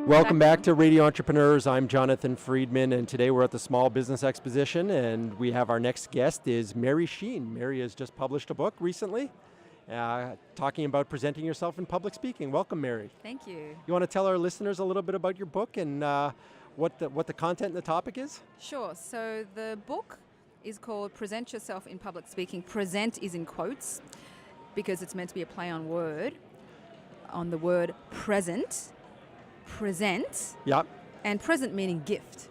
Welcome back to Radio Entrepreneurs. I'm Jonathan Friedman, and today we're at the Small Business Exposition, and we have our next guest is Mary Cheyne. Mary has just published a book recently, talking about presenting yourself in public speaking. Welcome, Mary. Thank you. You want to tell our listeners a little bit about your book and what the content and the topic is? Sure. So the book is called Present Yourself in Public Speaking. Present is in quotes because it's meant to be a play on the word present. Present. Yep. And present meaning gift.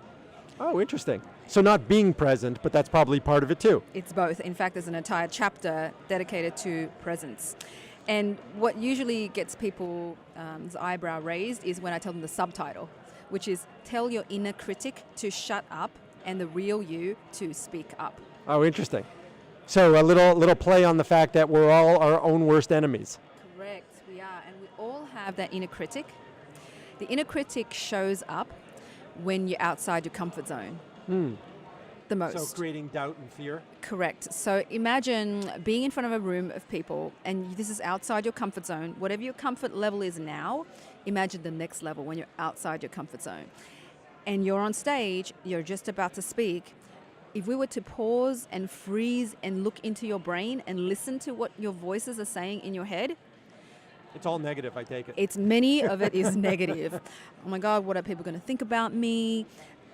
Oh, interesting. So not being present, but that's probably part of it too. It's both. In fact, there's an entire chapter dedicated to presence. And what usually gets people's eyebrow raised is when I tell them the subtitle, which is tell your inner critic to shut up and the real you to speak up. Oh, interesting. So a little play on the fact that we're all our own worst enemies. Correct, we are. And we all have that inner critic. The inner critic shows up when you're outside your comfort zone. The most. So creating doubt and fear? Correct. So imagine being in front of a room of people, and this is outside your comfort zone. Whatever your comfort level is now, imagine the next level when you're outside your comfort zone. And you're on stage, you're just about to speak. If we were to pause and freeze and look into your brain and listen to what your voices are saying in your head, it's all negative, I take it. Many of it is negative. Oh my God, what are people going to think about me?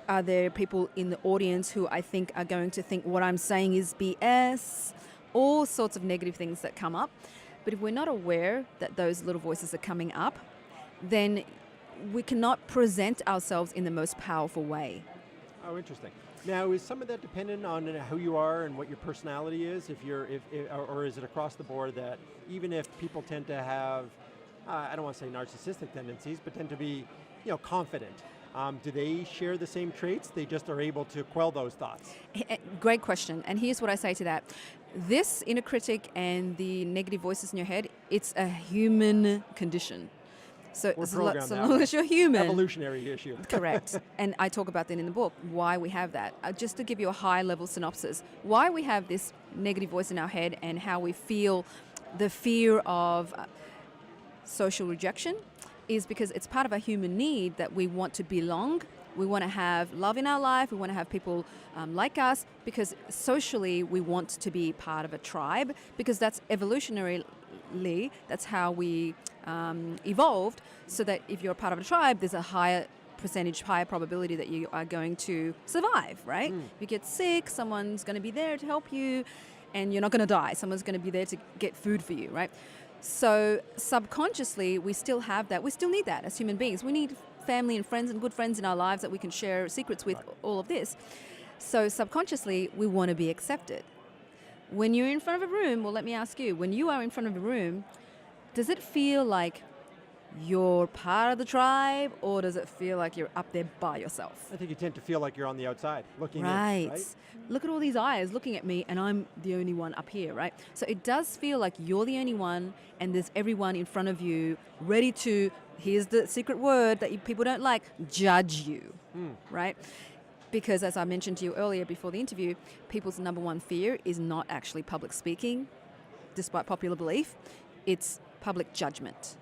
Are there people in the audience who I think are going to think what I'm saying is BS? All sorts of negative things that come up. But if we're not aware that those little voices are coming up, then we cannot present ourselves in the most powerful way. Oh, interesting. Now, is some of that dependent on who you are and what your personality is? Or is it across the board that even if people tend to have, I don't want to say narcissistic tendencies, but tend to be, confident, do they share the same traits? They just are able to quell those thoughts. Great question. And here's what I say to that. This inner critic and the negative voices in your head, it's a human condition. So as long as you're human. Evolutionary issue. Correct. And I talk about that in the book, why we have that. Just to give you a high-level synopsis, why we have this negative voice in our head and how we feel the fear of social rejection is because it's part of our human need that we want to belong. We want to have love in our life. We want to have people like us because socially we want to be part of a tribe because that's evolutionarily, that's how we evolved, so that if you're a part of a tribe, there's a higher probability that you are going to survive, right? If you get sick, someone's going to be there to help you, and you're not going to die. Someone's going to be there to get food for you, right? So subconsciously, we still have that. We still need that as human beings. We need family and friends and good friends in our lives that we can share secrets with, all of this. So subconsciously, we want to be accepted. When you're in front of a room, well, let me ask you, when you are in front of a room, does it feel like you're part of the tribe, or does it feel like you're up there by yourself? I think you tend to feel like you're on the outside, looking in, right? Right? Look at all these eyes looking at me, and I'm the only one up here, right? So it does feel like you're the only one, and there's everyone in front of you ready to, here's the secret word that people don't like, judge you, right? Because as I mentioned to you earlier before the interview, people's number one fear is not actually public speaking, despite popular belief. It's public judgment.